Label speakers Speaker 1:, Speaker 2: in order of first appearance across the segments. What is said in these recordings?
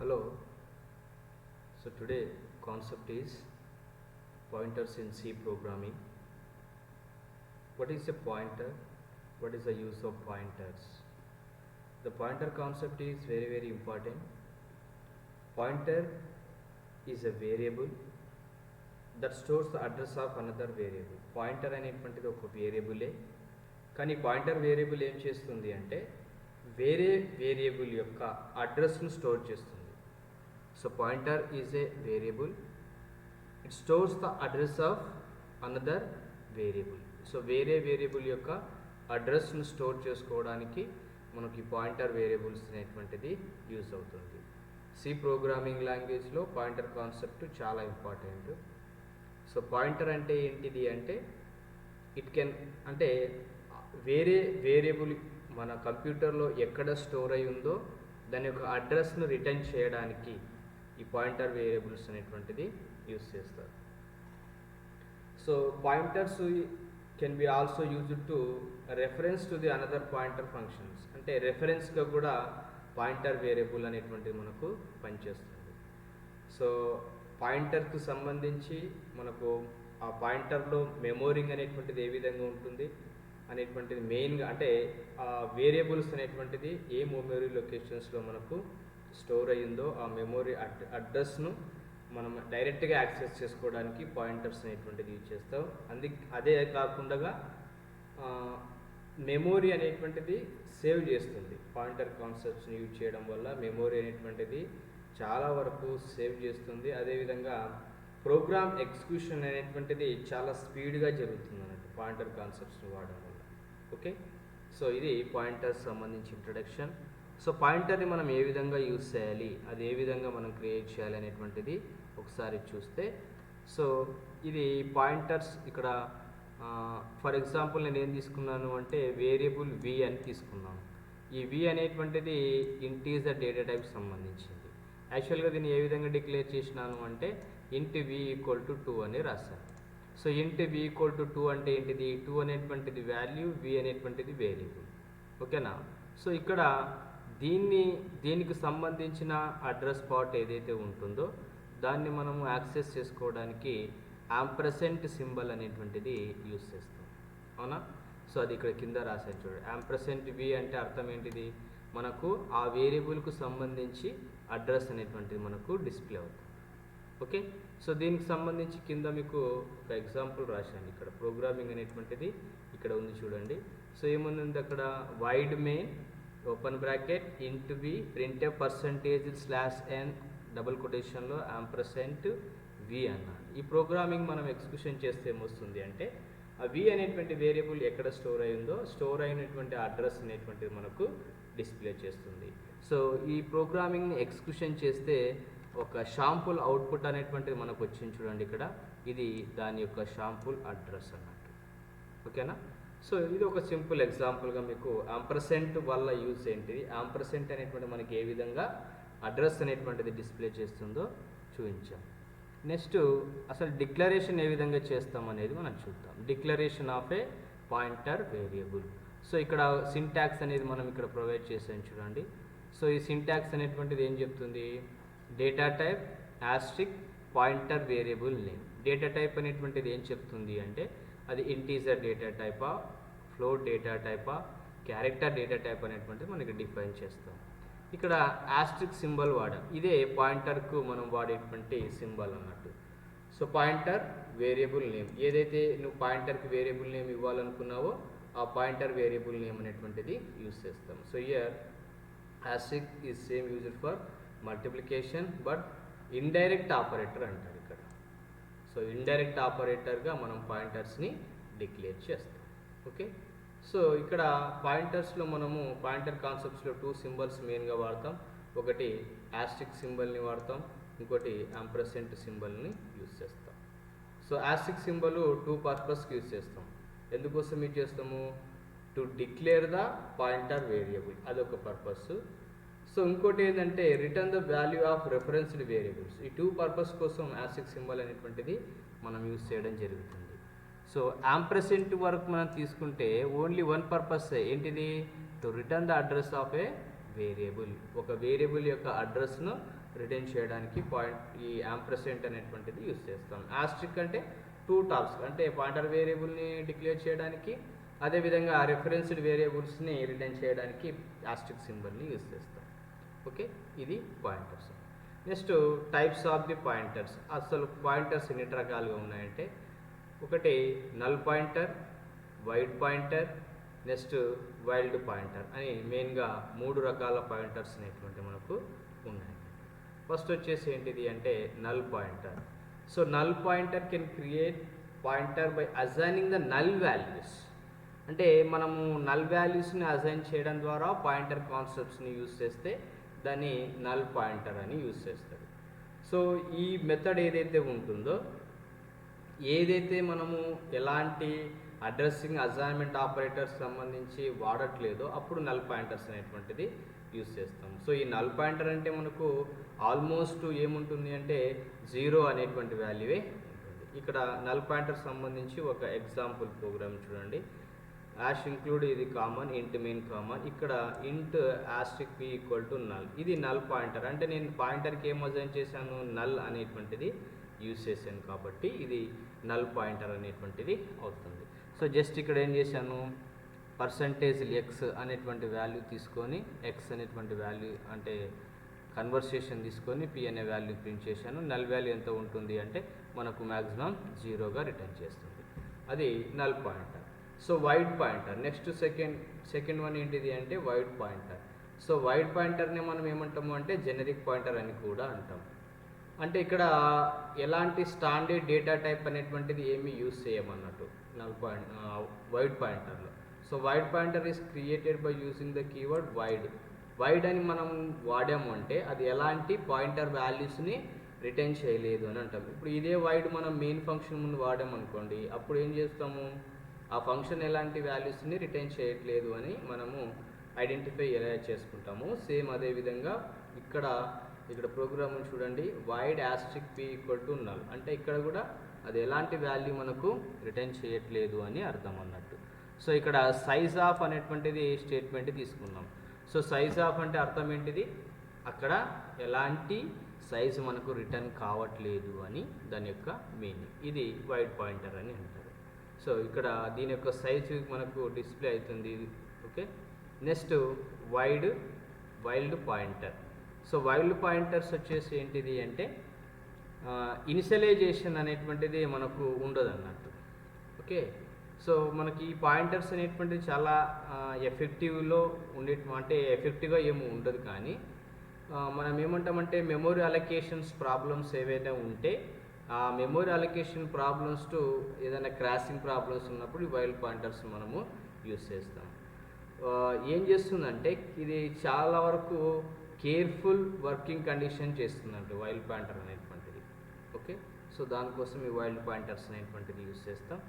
Speaker 1: Hello. So today concept is pointers in C programming. What is a pointer? What is the use of pointers? The pointer concept is very important. Pointer is a variable that stores the address of another variable. Pointer అనేటువంటిది ఒక వేరియబులే, కానీ pointer variable ఏం చేస్తుంది అంటే వేరే variable యొక్క అడ్రస్ను store చేస్తుంది. So pointer is a variable, it stores the address of another variable. So వేరే వేరియబుల్ యొక్క అడ్రస్ను స్టోర్ చేసుకోవడానికి మనకి పాయింటర్ వేరియబుల్స్ అనేటువంటిది యూజ్ అవుతుంది. సి ప్రోగ్రామింగ్ లాంగ్వేజ్లో పాయింటర్ కాన్సెప్ట్ చాలా ఇంపార్టెంట్. సో పాయింటర్ అంటే ఏంటిది అంటే ఇట్ కెన్ అంటే వేరే వేరియబుల్ మన కంప్యూటర్లో ఎక్కడ స్టోర్ అయి ఉందో దాని యొక్క అడ్రస్ను రిటర్న్ చేయడానికి ఈ పాయింటర్ వేరియబుల్స్ అనేటువంటిది యూజ్ చేస్తారు. So pointers can be also used to reference to the another pointer functions. అంటే రెఫరెన్స్గా కూడా పాయింటర్ వేరియబుల్ అనేటువంటిది మనకు పనిచేస్తుంది. సో పాయింటర్కు సంబంధించి మనకు ఆ పాయింటర్లో మెమోరింగ్ అనేటువంటిది ఏ విధంగా ఉంటుంది అనేటువంటిది మెయిన్గా అంటే ఆ వేరియబుల్స్ అనేటువంటిది ఏ మెమరీ లొకేషన్స్లో మనకు స్టోర్ అయ్యిందో ఆ మెమొరీ అడ్రస్ను మనం డైరెక్ట్గా యాక్సెస్ చేసుకోవడానికి పాయింటర్స్ అనేటువంటిది యూజ్ చేస్తాం. అదే కాకుండా మెమొరీ అనేటువంటిది సేవ్ చేస్తుంది. పాయింటర్ కాన్సెప్ట్స్ని యూజ్ చేయడం వల్ల మెమొరీ అనేటువంటిది చాలా వరకు సేవ్ చేస్తుంది. అదేవిధంగా ప్రోగ్రామ్ ఎగ్జిక్యూషన్ అనేటువంటిది చాలా స్పీడ్గా జరుగుతుంది అన్నట్టు పాయింటర్ కాన్సెప్ట్స్ని వాడడం వల్ల. ఓకే, సో ఇది పాయింటర్స్ సంబంధించి ఇంట్రడక్షన్. సో పాయింటర్ని మనం ఏ విధంగా యూజ్ చేయాలి, అది ఏ విధంగా మనం క్రియేట్ చేయాలి అనేటువంటిది ఒకసారి చూస్తే, సో ఇది పాయింటర్స్ ఇక్కడ ఫర్ ఎగ్జాంపుల్ నేను ఏం తీసుకున్నాను అంటే వేరియబుల్ వి అని తీసుకున్నాను. ఈ వి అనేటువంటిది ఇంటీజర్ డేటా టైప్ సంబంధించింది. యాక్చువల్గా దీన్ని ఏ విధంగా డిక్లేర్ చేసినాను అంటే ఇంట్ వి ఈక్వల్ టు 2 అని రాశాను. సో ఇంట్ వి ఈక్వల్ టు 2 అంటే ఏంటిది, 2 అనేటువంటిది వాల్యూ, వి అనేటువంటిది వేరియబుల్. ఓకేనా. సో ఇక్కడ దీనికి సంబంధించిన అడ్రస్ పార్ట్ ఏదైతే ఉంటుందో దాన్ని మనము యాక్సెస్ చేసుకోవడానికి యాంపర్సెంట్ సింబల్ అనేటువంటిది యూజ్ చేస్తాం. అవునా. సో అది ఇక్కడ కింద రాశాను చూడండి. యాంపర్సెంట్ వి అంటే అర్థం ఏంటిది, మనకు ఆ వేరియబుల్కు సంబంధించి అడ్రస్ అనేటువంటిది మనకు డిస్ప్లే అవుతుంది. ఓకే, సో దీనికి సంబంధించి కింద మీకు ఒక ఎగ్జాంపుల్ రాశాను. ఇక్కడ ప్రోగ్రామింగ్ అనేటువంటిది ఇక్కడ ఉంది చూడండి. సో ఏముంది అక్కడ, wide main open bracket int v printf percentage /n double కొటేషన్లో యాంపర్సెంట్ వి అన్నాడు. ఈ ప్రోగ్రామింగ్ మనం ఎగ్జిక్యూషన్ చేస్తే ఏమొస్తుంది అంటే ఆ వి అనేటువంటి వేరియబుల్ ఎక్కడ స్టోర్ అయిందో స్టోర్ అయినటువంటి అడ్రస్ అనేటువంటిది మనకు డిస్ప్లే చేస్తుంది. సో ఈ ప్రోగ్రామింగ్ని ఎగ్జిక్యూషన్ చేస్తే ఒక షాంపుల్ అవుట్పుట్ అనేటువంటిది మనకు వచ్చింది చూడండి ఇక్కడ. ఇది దాని యొక్క షాంపుల్ అడ్రస్ అన్నట్టు. ఓకేనా. సో ఇది ఒక సింపుల్ ఎగ్జాంపుల్గా మీకు యాంపర్సెంట్ వల్ల యూజ్ ఏంటిది, యాంపర్సెంట్ అనేటువంటి మనకి ఏ విధంగా అడ్రస్ అనేటువంటిది డిస్ప్లే చేస్తుందో చూపించాం. నెక్స్ట్ అసలు డిక్లరేషన్ ఏ విధంగా చేస్తాం అనేది మనం చూద్దాం. Declaration of A pointer variable. So ఇక్కడ సింటాక్స్ అనేది మనం ఇక్కడ ప్రొవైడ్ చేసాం చూడండి. సో ఈ సింటాక్స్ అనేటువంటిది ఏం చెప్తుంది, data type asterisk pointer variable name. Data type అనేటువంటిది ఏం చెప్తుంది అంటే అది ఇంటీజర్ డేటా టైపా, ఫ్లోట్ డేటా టైపా, క్యారెక్టర్ డేటా టైప్ అనేటువంటిది మనకి డిఫైన్ చేస్తాం. ఇక్కడ యాస్ట్రిక్ సింబల్ వాడాం. ఇదే పాయింటర్కు మనం వాడేటువంటి సింబల్ అన్నట్టు. సో పాయింటర్ వేరియబుల్ నేమ్, ఏదైతే నువ్వు పాయింటర్కి వేరియబుల్ నేమ్ ఇవ్వాలనుకున్నావో ఆ పాయింటర్ వేరియబుల్ నేమ్ అనేటువంటిది యూజ్ చేస్తాం. So here asterisk is same used for multiplication but indirect operator అంటారు ఇక్కడ. సో ఇండైరెక్ట్ ఆపరేటర్గా మనం పాయింటర్స్ని డిక్లేర్ చేస్తాం. ఓకే, సో ఇక్కడ పాయింటర్స్లో మనము పాయింటర్ కాన్సెప్ట్స్లో 2 సింబల్స్ మెయిన్గా వాడతాం. ఒకటి యాస్ట్రిక్ సింబల్ని వాడతాం, ఇంకోటి యాంపర్సెంట్ సింబల్ని యూజ్ చేస్తాం. సో యాస్ట్రిక్ సింబల్ 2 పర్పస్కి యూజ్ చేస్తాం. ఎందుకోసం యూజ్ చేస్తాము, to declare the pointer variable, అదొక పర్పస్. సో ఇంకోటి ఏంటంటే return the value of referenced variables. ఈ 2 పర్పస్ కోసం యాస్ట్రిక్ సింబల్ అనేటువంటిది మనం యూజ్ చేయడం జరుగుతుంది. సో యాంపర్సెంట్ వరకు మనం తీసుకుంటే ఓన్లీ 1 పర్పస్ ఏంటిది, to return the address of A variable. ఒక వేరియబుల్ యొక్క అడ్రస్ను రిటర్న్ చేయడానికి ఈ యాంపర్సెంట్ అనేటువంటిది యూస్ చేస్తాం. ఆస్ట్రిక్ అంటే టూ టాస్క్, అంటే పాయింటర్ వేరియబుల్ని డిక్లేర్ చేయడానికి, అదేవిధంగా రెఫరెన్స్డ్ వేరియబుల్స్ని రిటర్న్ చేయడానికి ఆస్ట్రిక్ సింబల్ని యూస్ చేస్తాం. ఓకే, ఇది pointers. Next types of the pointers. అసలు పాయింటర్స్ ఎన్ని రకాలుగా ఉన్నాయంటే, ఒకటి null pointer, wide pointer, next wild pointer అని మెయిన్గా 3 రకాల పాయింటర్స్ అనేటువంటి మనకు ఉన్నాయి. ఫస్ట్ వచ్చేసి ఏంటిది అంటే null pointer. So null pointer can create pointer by assigning the null values. అంటే మనము నల్ వాల్యూస్ని అసైన్ చేయడం ద్వారా పాయింటర్ కాన్సెప్ట్స్ని యూజ్ చేస్తే దాన్ని నల్ పాయింటర్ అని యూజ్ చేస్తారు. సో ఈ మెథడ్ ఏదైతే ఉంటుందో, ఏదైతే మనము ఎలాంటి అడ్రస్సింగ్ అసైన్మెంట్ ఆపరేటర్స్ సంబంధించి వాడట్లేదో అప్పుడు నల్ పాయింటర్స్ అనేటువంటిది యూజ్ చేస్తాం. సో ఈ నల్ పాయింటర్ అంటే మనకు ఆల్మోస్ట్ ఏముంటుంది అంటే 0 అనేటువంటి వాల్యూవే ఉంటుంది. ఇక్కడ నల్ పాయింటర్ సంబంధించి ఒక ఎగ్జాంపుల్ ప్రోగ్రామ్ చూడండి. యాష్ ఇంక్లూడ్ ఇది కామన్, ఇంట్ మెయిన్ కామన్. ఇక్కడ ఇంట్ Austric p equal to null. ఇది నల్ పాయింటర్, అంటే నేను పాయింటర్కి ఏం అసైన్ చేశాను, నల్ అనేటువంటిది యూజ్ చేశాను కాబట్టి ఇది నల్ పాయింటర్ అనేటువంటిది అవుతుంది. సో జస్ట్ ఇక్కడ ఏం చేశాను, ఎక్స్ అనేటువంటి వాల్యూ తీసుకొని, ఎక్స్ అనేటువంటి వాల్యూ అంటే కన్వర్సేషన్ తీసుకొని p అనే వాల్యూ ప్రింట్ చేశాను. నల్ వాల్యూ ఎంత ఉంటుంది అంటే మనకు మ్యాక్సిమం 0గా రిటర్న్ చేస్తుంది. అది null pointer. So void pointer. Next second one ఏంటిది అంటే వైడ్ పాయింటర్. సో వైడ్ పాయింటర్ని మనం ఏమంటాము అంటే జెనరిక్ పాయింటర్ అని కూడా అంటాం. అంటే ఇక్కడ ఎలాంటి స్టాండర్డ్ డేటా టైప్ అనేటువంటిది ఏమీ యూజ్ చేయమన్నట్టు వైడ్ పాయింటర్లో. So void pointer is created by using the keyword void. Void అని మనం వాడాము అంటే అది ఎలాంటి పాయింటర్ వాల్యూస్ని రిటర్న్ చేయలేదు అని అంటాం. ఇప్పుడు ఇదే వైడ్ మనం మెయిన్ ఫంక్షన్ ముందు వాడామనుకోండి, అప్పుడు ఏం చేస్తాము, ఆ ఫంక్షన్ ఎలాంటి వాల్యూస్ని రిటర్న్ చేయట్లేదు అని మనము ఐడెంటిఫై ఎలా చేసుకుంటాము. సేమ్ అదేవిధంగా ఇక్కడ ప్రోగ్రామ్ చూడండి, wide Austric p equal to null, అంటే ఇక్కడ కూడా అది ఎలాంటి వాల్యూ మనకు రిటర్న్ చేయట్లేదు అని అర్థం అన్నట్టు. సో ఇక్కడ సైజ్ ఆఫ్ అనేటువంటిది స్టేట్మెంట్ తీసుకున్నాం. సో సైజ్ ఆఫ్ అంటే అర్థం ఏంటిది, అక్కడ ఎలాంటి సైజు మనకు రిటర్న్ కావట్లేదు అని దాని యొక్క మీనింగ్. ఇది వైడ్ పాయింటర్ అని అంటారు. సో ఇక్కడ దీని యొక్క సైజు మనకు డిస్ప్లే అవుతుంది. Okay, next wild pointer. So wild pointers వచ్చేసి ఏంటిది అంటే ఇనిషియలైజేషన్ అనేటువంటిది మనకు ఉండదు అన్నట్టు. ఓకే, సో మనకి ఈ పాయింటర్స్ అనేటువంటిది చాలా ఎఫెక్టివ్లో అంటే ఎఫెక్టివ్గా ఏమీ ఉండదు, కానీ మనం ఏమంటామంటే మెమొరీ అలొకేషన్స్ ప్రాబ్లమ్స్ ఏవైతే ఉంటే ఆ మెమొరీ అలొకేషన్ ప్రాబ్లమ్స్ టు ఏదైనా క్రాసింగ్ ప్రాబ్లమ్స్ ఉన్నప్పుడు ఈ వైల్డ్ పాయింటర్స్ మనము యూస్ చేస్తాం. ఏం చేస్తుందంటే ఇది చాలా వరకు కేర్ఫుల్ వర్కింగ్ కండిషన్ చేస్తుందంటే వైల్డ్ పాయింటర్ అనేటువంటిది. ఓకే, సో దానికోసం ఈ వైల్డ్ పాయింటర్స్ అనేటువంటిది యూస్ చేస్తాం.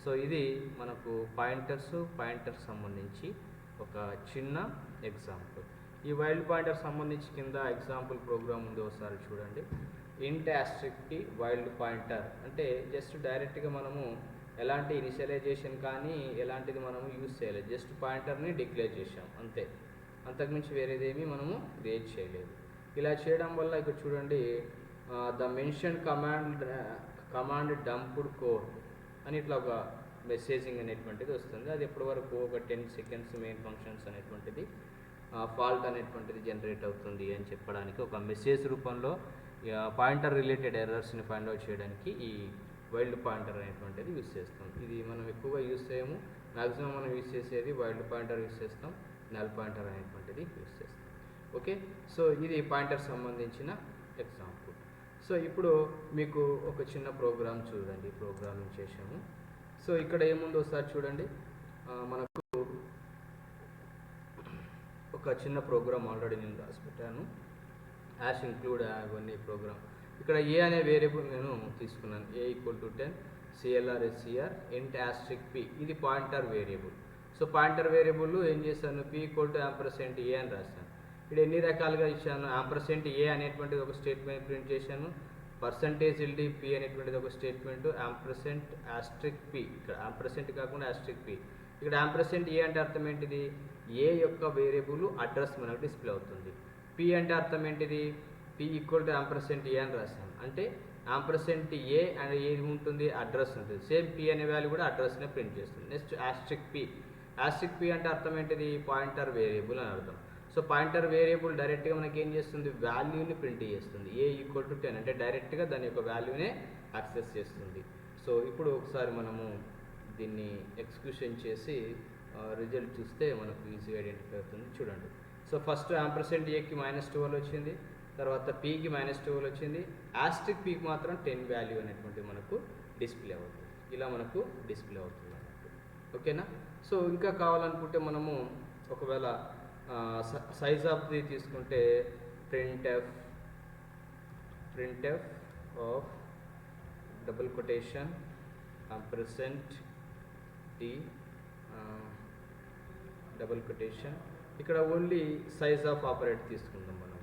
Speaker 1: సో ఇది మనకు పాయింటర్స్ సంబంధించి ఒక చిన్న ఎగ్జాంపుల్. ఈ వైల్డ్ పాయింటర్ సంబంధించి కింద ఎగ్జాంపుల్ ప్రోగ్రామ్ ఉంది, ఒకసారి చూడండి. ఇంట్ ఆస్ట్రిక్ p వైల్డ్ పాయింటర్ అంటే జస్ట్ డైరెక్ట్గా మనము ఎలాంటి ఇనిషియలైజేషన్ కానీ ఎలాంటిది మనము యూజ్ చేయలేదు, జస్ట్ పాయింటర్ని డిక్లేర్ చేసాం అంతే, అంతకుమించి వేరేదేమీ మనము క్రియేట్ చేయలేదు. ఇలా చేయడం వల్ల ఇక్కడ చూడండి, the mention command dumped code అని ఇట్లా ఒక మెసేజింగ్ అనేటువంటిది వస్తుంది. అది ఎప్పటి వరకు ఒక 10 సెకండ్స్ మెయిన్ ఫంక్షన్స్ అనేటువంటిది ఫాల్ట్ అనేటువంటిది జనరేట్ అవుతుంది అని చెప్పడానికి ఒక మెసేజ్ రూపంలో పాయింటర్ రిలేటెడ్ ఎర్రర్స్ని ఫైండ్ అవుట్ చేయడానికి ఈ వైల్డ్ పాయింటర్ అనేటువంటిది యూస్ చేస్తాం. ఇది మనం ఎక్కువగా యూస్ చేయము, మ్యాక్సిమం మనం యూస్ చేసేది వైల్డ్ పాయింటర్ యూస్ చేస్తాం, నల్ పాయింటర్ అనేటువంటిది యూస్ చేస్తాం. ఓకే, సో ఇది పాయింటర్ సంబంధించిన ఎగ్జాంపుల్. సో ఇప్పుడు మీకు ఒక చిన్న ప్రోగ్రామ్ చూడండి, ప్రోగ్రామింగ్ చేసాము. సో ఇక్కడ ఏముందో ఒకసారి చూడండి, మనకు ఒక చిన్న ప్రోగ్రామ్ ఆల్రెడీ నేను రాసి పెట్టాను, యాష్ ఇంక్లూడ్ అవన్నీ ప్రోగ్రామ్. ఇక్కడ ఏ అనే వేరియబుల్ నేను తీసుకున్నాను, a equal to 10 CLR SCR ఇంట్ ఆస్ట్రిక్ p, ఇది pointer variable. So pointer variable ఏం చేశాను, p equal to ampersand a అని రాశాను. ఇక్కడ ఎన్ని రకాలుగా ఇచ్చాను, యాంపర్సెంట్ a అనేటువంటిది ఒక స్టేట్మెంట్ ప్రింట్ చేశాను, %LD p అనేటువంటిది ఒక స్టేట్మెంట్, యాంపర్సెంట్ ఆస్ట్రిక్ p, ఇక్కడ యాంపర్సెంట్ కాకుండా ఆస్ట్రిక్ p ఇక్కడ యాంపర్సెంట్ ఏ అంటే అర్థం ఏంటిది, ఏ యొక్క వేరియబుల్ అడ్రస్ మనకు డిస్ప్లే అవుతుంది. పి అంటే అర్థం ఏంటిది, పి ఈక్వల్ టు యాంపర్సెంట్ ఏ అని రాసాం, అంటే యాంపర్సెంట్ ఏ అనేది ఏది ఉంటుంది, అడ్రస్ ఉంటుంది. సేమ్ పి అనే వాల్యూ కూడా అడ్రస్నే ప్రింట్ చేస్తుంది. Next Austric P. Austric P అంటే అర్థం ఏంటిది, పాయింటర్ వేరియబుల్ అని అర్థం. సో పాయింటర్ వేరియబుల్ డైరెక్ట్గా మనకి ఏం చేస్తుంది, వాల్యూని ప్రింట్ చేస్తుంది. ఏ ఈక్వల్ టు 10 అంటే డైరెక్ట్గా దాని యొక్క వాల్యూనే యాక్సెస్ చేస్తుంది. సో ఇప్పుడు ఒకసారి మనము దీన్ని ఎగ్జిక్యూషన్ చేసి రిజల్ట్ చూస్తే మనకు ఈజీగా ఐడెంటిఫై అవుతుంది. చూడండి. సో ఫస్ట్ యాంపర్సెంట్ ఏకి -12 వచ్చింది, తర్వాత పీకి -12 వచ్చింది, ఆస్ట్రిక్ పీకి మాత్రం 10 వాల్యూ అనేటువంటి మనకు డిస్ప్లే అవుతుంది. ఇలా మనకు డిస్ప్లే అవుతుంది అన్నట్టు. ఓకేనా. సో ఇంకా కావాలనుకుంటే మనము ఒకవేళ సైజ్ ఆఫ్ ది తీసుకుంటే printf of double quotation ampersand D double quotation, ఇక్కడ ఓన్లీ సైజ్ ఆఫ్ ఆపరేట్ తీసుకుందాం మనం.